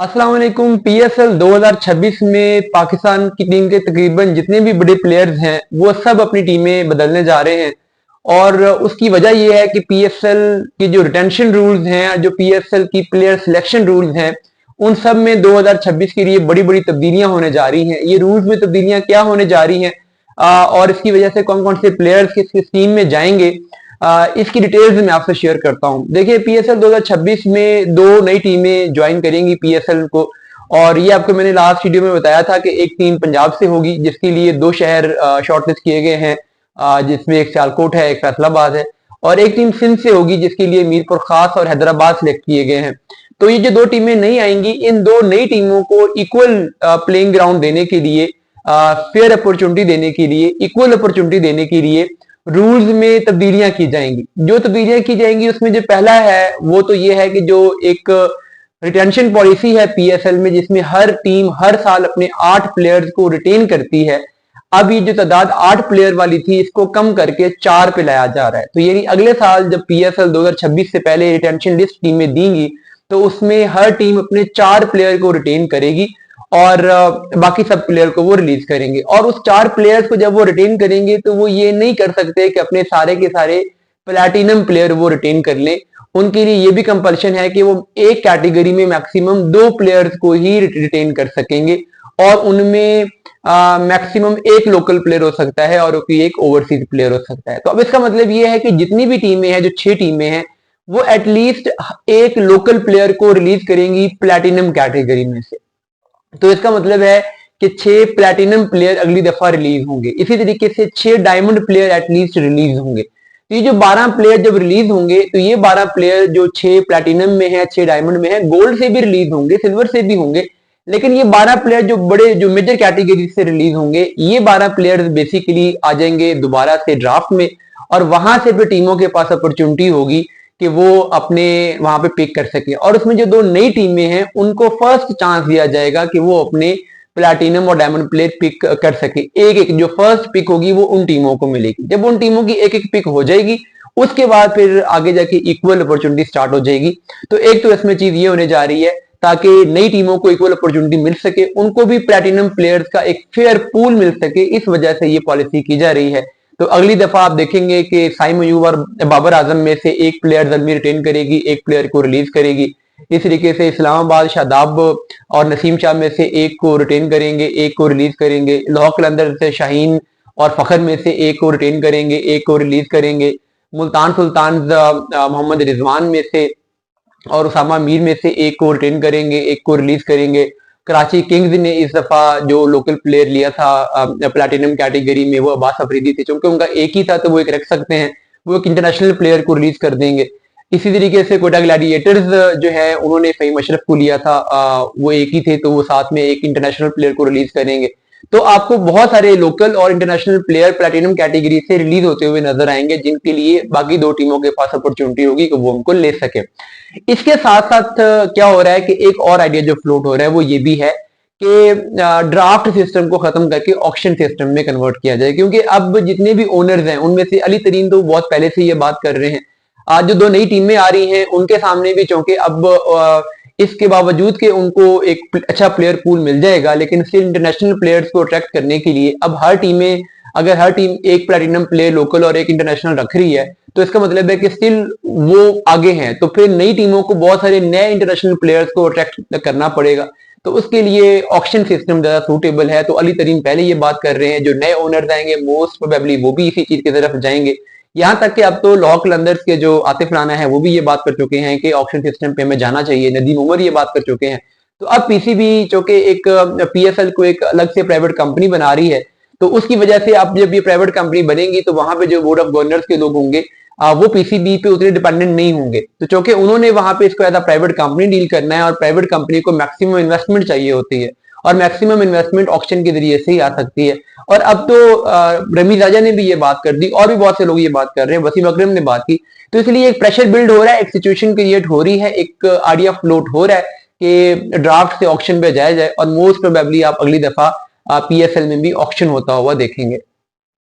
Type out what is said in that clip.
अस्सलाम वालेकुम। पीएसएल 2026 में पाकिस्तान की टीम के तकरीबन जितने भी बड़े प्लेयर्स हैं वो सब अपनी टीमें बदलने जा रहे हैं और उसकी वजह यह है कि पीएसएल की जो रिटेंशन रूल्स हैं, जो पीएसएल की प्लेयर सिलेक्शन रूल्स हैं, उन सब में 2026 के लिए बड़ी बड़ी तब्दीलियां होने जा रही हैं। ये रूल्स में तब्दीलियां क्या होने जा रही हैं और इसकी वजह से कौन कौन से प्लेयर्स किस किस टीम में जाएंगे, इसकी डिटेल्स मैं आपसे शेयर करता हूं। देखिए, पीएसएल 2026 में दो नई टीमें ज्वाइन करेंगी पीएसएल को, और ये आपको मैंने लास्ट वीडियो में बताया था कि एक टीम पंजाब से होगी जिसके लिए दो शहर शॉर्टलिस्ट किए गए हैं, जिसमें एक सियालकोट है, एक फैसलाबाद है, और एक टीम सिंध से होगी जिसके लिए मीरपुर खास और हैदराबाद सिलेक्ट किए गए हैं। तो ये जो दो टीमें नई आएंगी, इन दो नई टीमों को इक्वल प्लेइंग ग्राउंड देने के लिए, फेयर अपॉर्चुनिटी देने के लिए, इक्वल अपॉर्चुनिटी देने के लिए रूल्स में तब्दीलियां की जाएंगी। जो तब्दीलियां की जाएंगी उसमें जो पहला है वो तो ये है कि जो एक रिटेंशन पॉलिसी है पीएसएल में, जिसमें हर टीम हर साल अपने 8 प्लेयर्स को रिटेन करती है। अब ये जो तादाद 8 प्लेयर वाली थी इसको कम करके 4 पे लाया जा रहा है। तो यानी अगले साल जब पीएसएल 2026 से पहले रिटेंशन लिस्ट टीमें देंगी तो उसमें हर टीम अपने 4 प्लेयर को रिटेन करेगी और बाकी सब प्लेयर को वो रिलीज करेंगे। और उस 4 प्लेयर्स को जब वो रिटेन करेंगे तो वो ये नहीं कर सकते कि अपने सारे के सारे प्लैटिनम प्लेयर वो रिटेन कर लें। उनके लिए ये भी कंपल्शन है कि वो एक कैटेगरी में मैक्सिमम 2 प्लेयर्स को ही रिटेन कर सकेंगे, और उनमें मैक्सिमम एक लोकल प्लेयर हो सकता है और कोई एक ओवरसीज प्लेयर हो सकता है। तो अब इसका मतलब ये है कि जितनी भी टीमें हैं, जो 6 टीमें हैं, वो एटलीस्ट एक लोकल प्लेयर को रिलीज करेंगी प्लैटिनम कैटेगरी में से। तो इसका मतलब है कि 6 प्लैटिनम प्लेयर अगली दफा रिलीज होंगे। इसी तरीके से 6 डायमंड प्लेयर एटलीस्ट रिलीज होंगे। तो ये जो 12 प्लेयर जब रिलीज होंगे तो ये 12 प्लेयर जो 6 प्लैटिनम में है, 6 डायमंड में है, गोल्ड से भी रिलीज होंगे, सिल्वर से भी होंगे, लेकिन ये 12 प्लेयर जो बड़े जो मेजर कैटेगरी से रिलीज होंगे, ये 12 प्लेयर्स बेसिकली आ जाएंगे दोबारा से ड्राफ्ट में, और वहां से फिर टीमों के पास अपॉर्चुनिटी होगी कि वो अपने वहां पे पिक कर सके। और उसमें जो दो नई टीमें हैं उनको फर्स्ट चांस दिया जाएगा कि वो अपने प्लैटिनम और डायमंड प्लेयर पिक कर सके। एक एक जो फर्स्ट पिक होगी वो उन टीमों को मिलेगी। जब उन टीमों की एक एक पिक हो जाएगी उसके बाद फिर आगे जाके इक्वल अपॉर्चुनिटी स्टार्ट हो जाएगी। तो एक तो इसमें चीज ये होने जा रही है ताकि नई टीमों को इक्वल अपॉर्चुनिटी मिल सके, उनको भी प्लैटिनम प्लेयर्स का एक फेयर पूल मिल सके, इस वजह से ये पॉलिसी की जा रही है। तो अगली दफा आप देखेंगे कि साइम अयूब और बाबर आजम में से एक प्लेयर जल्दी रिटेन करेगी, एक प्लेयर को रिलीज करेगी। इस तरीके से इस्लामाबाद शादाब और नसीम शाह में से एक को रिटेन करेंगे, एक को रिलीज करेंगे। लाहौर कलंदर से शाहीन और फखर में से एक को रिटेन करेंगे, एक को रिलीज करेंगे। मुल्तान सुल्तान मोहम्मद रिजवान में से और उसामा मीर में से एक को रिटेन करेंगे, एक को रिलीज करेंगे। कराची किंग्स ने इस दफा जो लोकल प्लेयर लिया था प्लैटिनम कैटेगरी में, वो अब्बास अफरीदी थे। चूंकि उनका एक ही था तो वो एक रख सकते हैं, वो एक इंटरनेशनल प्लेयर को रिलीज कर देंगे। इसी तरीके से कोटा ग्लैडिएटर्स जो है उन्होंने फहीम अशरफ को लिया था, वो एक ही थे तो वो साथ में एक इंटरनेशनल प्लेयर को रिलीज करेंगे। तो आपको बहुत सारे लोकल और इंटरनेशनल प्लेयर प्लैटिनम कैटेगरी से रिलीज होते हुए नजर आएंगे, जिनके लिए बाकी दो टीमों के पास अपॉर्चुनिटी होगी कि वो उनको ले सके। इसके साथ साथ क्या हो रहा है कि एक और आइडिया जो फ्लोट हो रहा है वो ये भी है कि ड्राफ्ट सिस्टम को खत्म करके ऑक्शन सिस्टम में कन्वर्ट किया जाए, क्योंकि अब जितने भी ओनर्स हैं उनमें से अली तरीन तो बहुत पहले से ये बात कर रहे हैं। आज जो दो नई टीमें आ रही हैं उनके सामने भी, चूंकि अब इसके बावजूद कि उनको एक अच्छा प्लेयर पूल मिल जाएगा, लेकिन स्टिल इंटरनेशनल प्लेयर्स को अट्रैक्ट करने के लिए अब अगर हर टीम एक प्लैटिनम प्लेयर लोकल और एक इंटरनेशनल रख रही है तो इसका मतलब है कि स्टिल वो आगे हैं। तो फिर नई टीमों को बहुत सारे नए इंटरनेशनल प्लेयर्स को अट्रैक्ट करना पड़ेगा, तो उसके लिए ऑक्शन सिस्टम ज्यादा सूटेबल है। तो अली तरीन पहले ये बात कर रहे हैं, जो नए ओनर्स आएंगे मोस्ट प्रोबेबली वो भी इसी चीज की तरफ जाएंगे। यहाँ तक कि अब तो लाहौर कलंदर्स के जो आतिफ राना है वो भी ये बात कर चुके हैं कि ऑक्शन सिस्टम पे हमें जाना चाहिए। नदीम उमर ये बात कर चुके हैं। तो अब पीसीबी चूंकि एक पीएसएल को एक अलग से प्राइवेट कंपनी बना रही है, तो उसकी वजह से अब जब ये प्राइवेट कंपनी बनेगी तो वहां पे जो बोर्ड ऑफ गवर्नर्स के लोग होंगे वो पीसीबी पे उतने डिपेंडेंट नहीं होंगे। तो चूंकि उन्होंने वहां पे इसको as a private company deal करना है, और प्राइवेट कंपनी को मैक्सिमम इन्वेस्टमेंट चाहिए होती है, और मैक्सिमम इन्वेस्टमेंट ऑक्शन के जरिए से ही आ सकती है। और अब तो रमीज राजा ने भी ये बात कर दी, और भी बहुत से लोग ये बात कर रहे हैं, वसीम अकरम ने बात की। तो इसलिए एक प्रेशर बिल्ड हो रहा है, एक सिचुएशन क्रिएट हो रही है, एक आइडिया फ्लोट हो रहा है कि ड्राफ्ट से ऑक्शन पे जाया जाए, और मोस्ट प्रोबेबली आप अगली दफा पीएसएल में भी ऑक्शन होता हुआ देखेंगे।